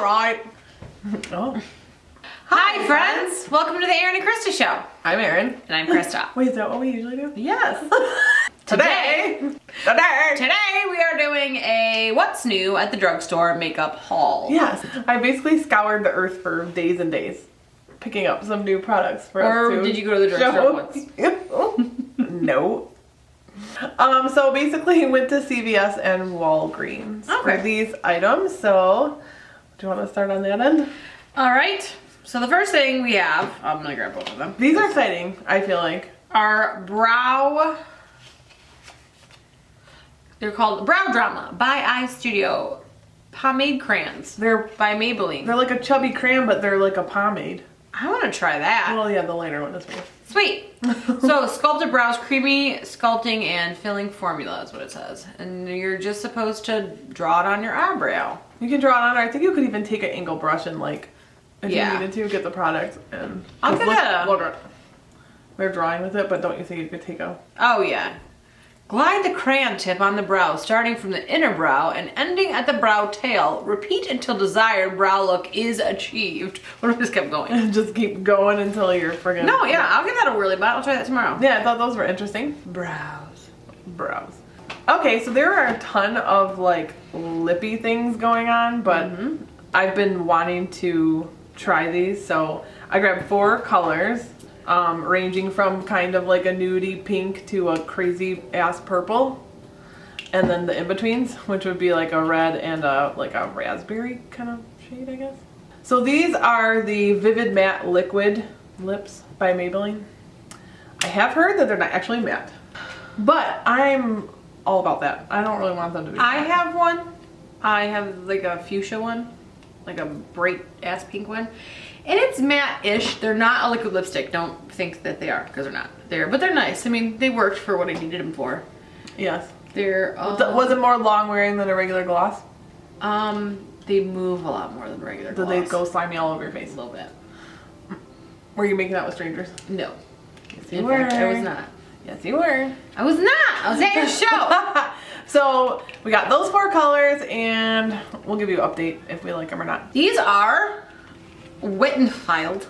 All right. Oh. Hi friends! Welcome to the Erin and Christa show. I'm Erin. And I'm Christa. Wait, is that what we usually do? Yes. Today we are doing a what's new at the drugstore makeup haul. Yes. I basically scoured the earth for days and days, picking up some new products for us to Or did you go to the drugstore once? No. So basically went to CVS and Walgreens for these items. So do you want to start on that end? All right. So the first thing we have, I'm gonna grab both of them. These are exciting, I feel like. Our brow, they're called Brow Drama by Eye Studio pomade crayons. They're by Maybelline. They're like a chubby crayon, but they're like a pomade. I want to try that. Well, yeah, the lighter one is me. Sweet. So sculpted brows, creamy sculpting and filling formula is what it says. And you're just supposed to draw it on your eyebrow. You can draw it on, or I think you could even take an angle brush and like, if you needed to, get the product and... I'll get look, they're drawing with it, but don't you think you could take a... Oh yeah. Glide the crayon tip on the brow, starting from the inner brow and ending at the brow tail. Repeat until desired brow look is achieved. What if we just kept going? Just keep going until you're friggin'... No, yeah, I'll give that a whirly bite. I'll try that tomorrow. Yeah, I thought those were interesting. Brows. Okay, so there are a ton of like lippy things going on, but I've been wanting to try these, so I grabbed 4 colors. Ranging from kind of like a nudie pink to a crazy ass purple, and then the in-betweens, which would be like a red and like a raspberry kind of shade, I guess. So these are the Vivid Matte Liquid Lips by Maybelline. I have heard that they're not actually matte, but I'm all about that. I don't really want them to be I matte. have one. I have like a fuchsia one, like a bright ass pink one. And it's matte-ish. They're not a liquid lipstick. Don't think that they are, because they're not. But they're nice. I mean, they worked for what I needed them for. Yes. They're was it more long wearing than a regular gloss? They move a lot more than regular gloss. Did they go slimy all over your face? A little bit. Were you making out with strangers? No. Yes, you In were. fact, I was not. Yes, you were. I was not. I was at your show. So we got those 4 colors, and we'll give you an update if we like them or not. These are wet and filed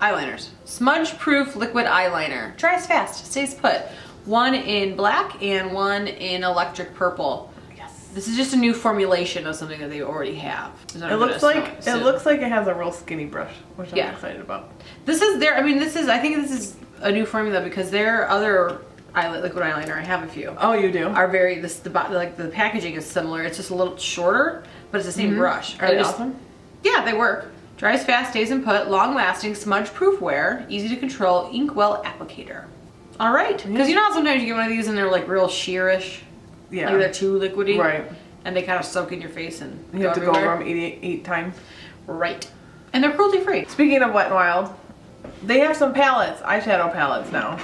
eyeliners. Smudge proof liquid eyeliner. Dries fast, stays put. One in black and one in electric purple. Yes. This is just a new formulation of something that they already have. It looks like it has a real skinny brush, which I'm excited about. This is their, I think this is a new formula because their other liquid eyeliner, I have a few. Oh, you do? Are very, the packaging is similar. It's just a little shorter, but it's the same brush. Are they awesome? Yeah, they work. Dries fast, stays in put, long lasting, smudge proof wear, easy to control, inkwell applicator. All right, because you know how sometimes you get one of these and they're like real sheerish? Yeah. Like they're too liquidy? Right. And they kind of soak in your face and you have to go over them 8 times. Right. And they're cruelty free. Speaking of Wet n Wild, they have some palettes, eyeshadow palettes now.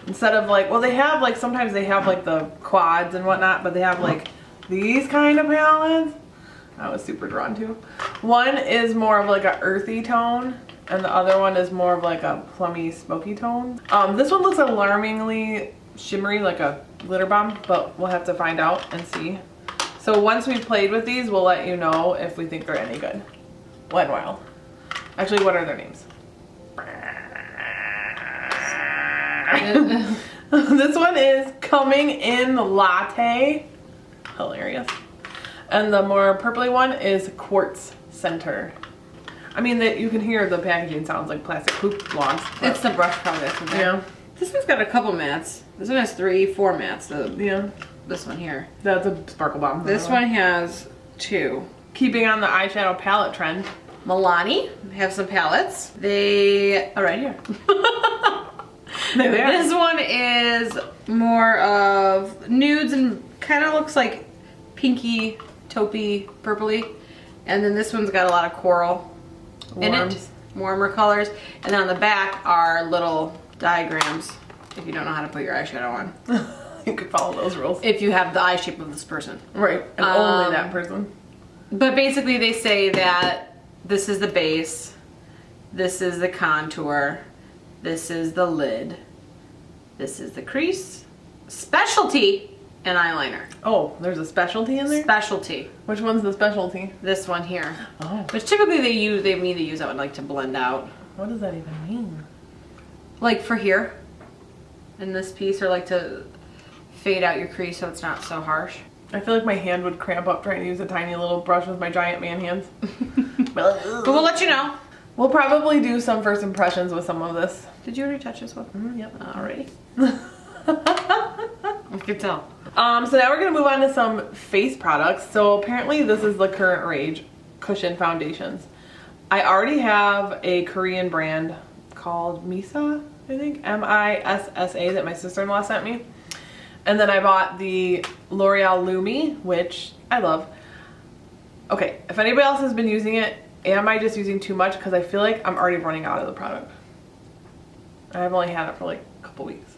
Instead of like, well, they have like, sometimes they have like the quads and whatnot, but they have like these kind of palettes. I was super drawn to. One is more of like a earthy tone, and the other one is more of like a plummy, smoky tone. This one looks alarmingly shimmery, like a glitter bomb, but we'll have to find out and see. So once we've played with these, we'll let you know if we think they're any good. Wet n Wild. Actually, what are their names? This one is Coming in Latte. Hilarious. And the more purpley one is Quartz Center. I mean, you can hear the packaging sounds like plastic poop logs. It's the brush probably. Yeah. This one's got a couple mattes. This one has 4 mattes. This one here. That's a sparkle bomb. This one has 2. Keeping on the eyeshadow palette trend. Milani have some palettes. They are right here. There they are. This one is more of nudes and kind of looks like pinky, taupey, purpley. And then this one's got a lot of coral in it. Warmer colors. And then on the back are little diagrams if you don't know how to put your eyeshadow on. You could follow those rules. If you have the eye shape of this person. Right. And only that person. But basically they say that this is the base, this is the contour, this is the lid, this is the crease. Specialty and eyeliner. Oh, there's a specialty in there? Specialty. Which one's the specialty? This one here. Oh. Which typically they mean to use that one like to blend out. What does that even mean? Like for here, in this piece, or like to fade out your crease so it's not so harsh. I feel like my hand would cramp up trying to use a tiny little brush with my giant man hands. But we'll let you know. We'll probably do some first impressions with some of this. Did you already touch this one? Yep. Alrighty. I can tell. So now we're gonna move on to some face products. So apparently this is the current rage, cushion foundations. I already have a Korean brand called Misa, I think, M-I-S-S-A, that my sister-in-law sent me. And then I bought the L'Oreal Lumi, which I love. Okay, if anybody else has been using it, am I just using too much? Because I feel like I'm already running out of the product. I've only had it for like a couple weeks.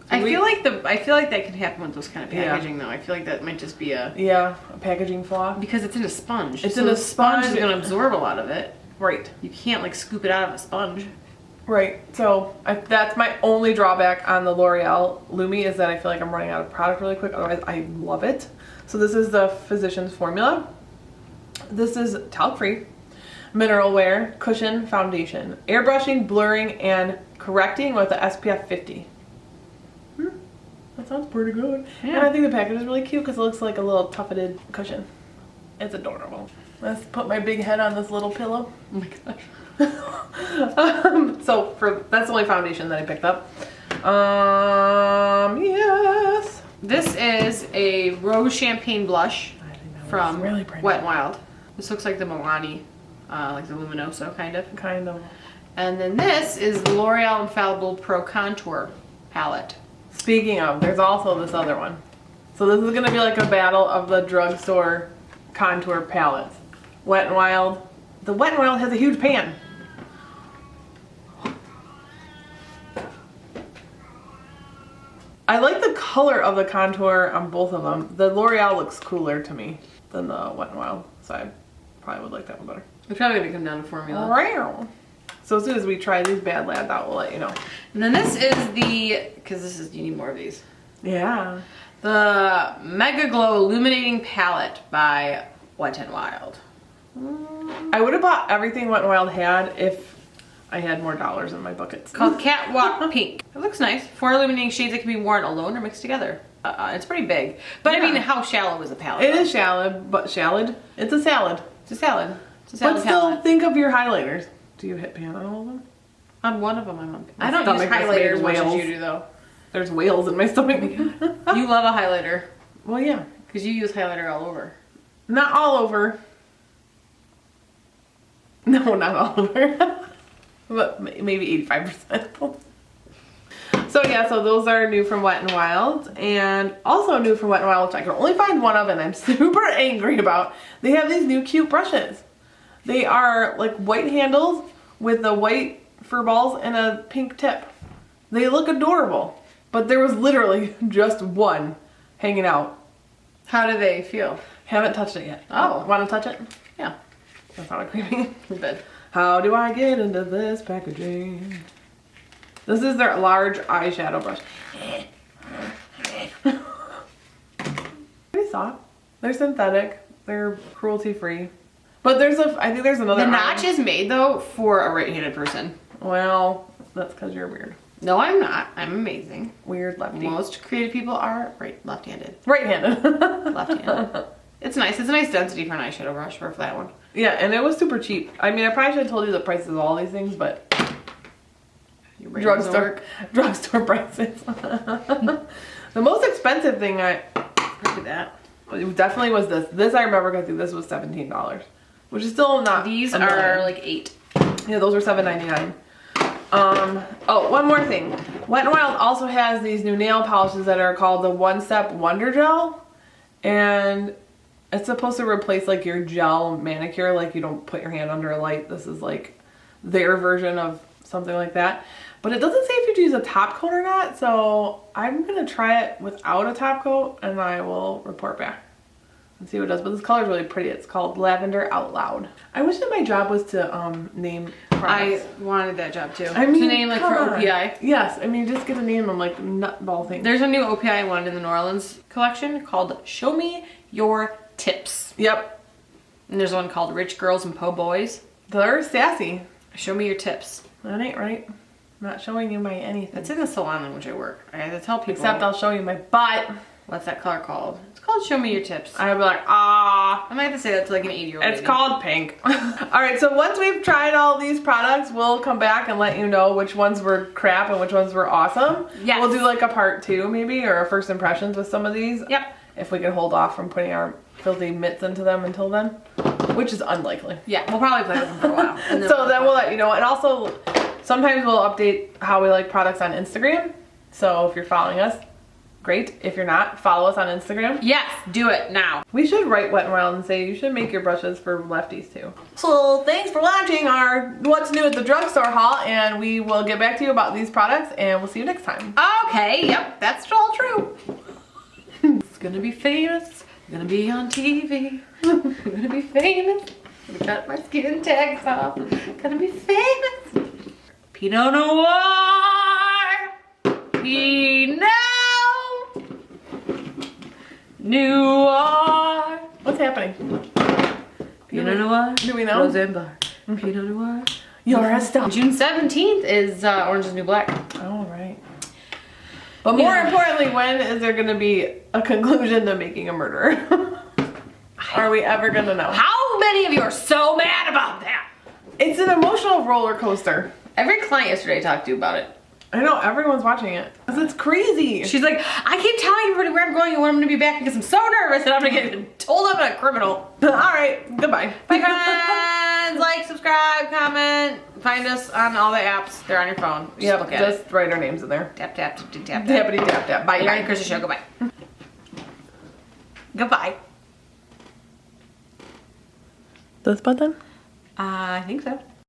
I feel like that can happen with those kind of packaging though. I feel like that might just be a packaging flaw. because it's in a sponge. It's in a sponge. Is gonna absorb a lot of it. Right. You can't like scoop it out of a sponge. Right. So that's my only drawback on the L'Oreal Lumi, is that I feel like I'm running out of product really quick. Otherwise, I love it. So this is the Physicians Formula. This is talc-free, mineral wear, cushion foundation, airbrushing, blurring, and correcting with the SPF 50. That sounds pretty good. Yeah. And I think the package is really cute because it looks like a little tufted cushion. It's adorable. Let's put my big head on this little pillow. Oh my gosh. So that's the only foundation that I picked up. Yes. This is a rose champagne blush from really pretty. Wet n Wild. This looks like the Milani, like the Luminoso kind of. Kind of. And then this is the L'Oreal Infallible Pro Contour palette. Speaking of, there's also this other one. So this is going to be like a battle of the drugstore contour palettes. Wet n Wild. The Wet n Wild has a huge pan. I like the color of the contour on both of them. The L'Oreal looks cooler to me than the Wet n Wild, so I probably would like that one better. It's probably gonna come down to formula. Wow. So as soon as we try these bad lads out, we'll let you know. And then this is you need more of these. Yeah. The Mega Glow Illuminating Palette by Wet n Wild. I would have bought everything Wet n Wild had if I had more dollars in my buckets. Called Catwalk Pink. It looks nice. 4 illuminating shades that can be worn alone or mixed together. It's pretty big. But Yeah. I mean, how shallow is a palette? It is shallow, but shallad. It's a salad. It's a salad. It's a salad But still, palette. think of your highlighters. Do you hit pan on all of them? On one of them, I'm on. My I don't use stomach just made highlighters as much as whales. you do, though. There's whales in my stomach. You love a highlighter. Well, yeah. Because you use highlighter all over. Not all over. No, not all over. But maybe 85%. So yeah, so those are new from Wet n Wild. And also new from Wet n Wild, which I can only find one of and I'm super angry about. They have these new cute brushes. They are like white handles with the white fur balls and a pink tip. They look adorable. But there was literally just one hanging out. How do they feel? Haven't touched it yet. Oh. Want to touch it? Yeah. That's not creepy. Good. How do I get into this packaging? This is their large eyeshadow brush. Pretty soft. They're synthetic. They're cruelty free. But I think there's another. The notch is made though for a right-handed person. Well, that's because you're weird. No, I'm not. I'm amazing. Weird lefty. Most creative people are left-handed. Right-handed. Left-handed. It's nice. It's a nice density for an eyeshadow brush for a flat one. Yeah, and it was super cheap. I mean, I probably should have told you the prices of all these things, but drugstore prices. The most expensive thing look at that. It definitely was this. This I remember because this was $17, which is still not. These are like $8. Yeah, those are $7.99. Oh, one more thing. Wet n Wild also has these new nail polishes that are called the One Step Wonder Gel, and it's supposed to replace like your gel manicure, like you don't put your hand under a light. This is like their version of something like that. But it doesn't say if you have to use a top coat or not, so I'm gonna try it without a top coat and I will report back. and see what it does. But this color is really pretty. It's called Lavender Out Loud. I wish that my job was to name products. I wanted that job too. I mean, to name like for come on. OPI. Yes, I mean just get to name them like nutball things. There's a new OPI one in the New Orleans collection called Show Me Your Tips. Yep. And there's one called Rich Girls and Po Boys. They're sassy. Show me your tips. That ain't right. I'm not showing you my anything. That's in the salon in which I work. I have to tell people. Except I'll show you my butt. What's that color called? It's called Show Me Your Tips. I'll be like, ah. I might have to say that to like an 80-year-old It's lady. called pink. Alright, so once we've tried all these products, we'll come back and let you know which ones were crap and which ones were awesome. Yes. We'll do like a part 2 maybe, or a first impressions with some of these. Yep. If we can hold off from putting our filthy mitts into them until then. Which is unlikely. Yeah, we'll probably play with them for a while. And So then we'll let you know. And also, sometimes we'll update how we like products on Instagram. So if you're following us, great. If you're not, follow us on Instagram. Yes, do it now. We should write Wet n Wild and say you should make your brushes for lefties too. So thanks for watching our What's New at the Drugstore haul, and we will get back to you about these products, and we'll see you next time. Okay, yep, that's all true. It's gonna be famous. Gonna be on TV. Gonna be famous. Gonna cut my skin tags off. Gonna be famous. Pinot Noir. Pinot Noir. What's happening? Pinot Noir. Do we know? Rosenbar. Pinot Noir. You're a star. June 17th is Orange is the New Black. Oh, right. But more importantly, when is there going to be a conclusion to Making a Murderer? Are we ever going to know? How many of you are so mad about that? It's an emotional roller coaster. Every client yesterday I talked to about it. I know, everyone's watching it. Because it's crazy. She's like, I keep telling everybody where I'm going and when I'm going to be back because I'm so nervous that I'm going to get told I'm a criminal. Alright, goodbye. Bye friends, like, subscribe, comment, find us on all the apps. They're on your phone. Just look at Just write our names in there. Tap, tap, tap, tap, tap. Tappity tap tap. Bye. Erin and Christa show. Goodbye. Goodbye. This button? I think so.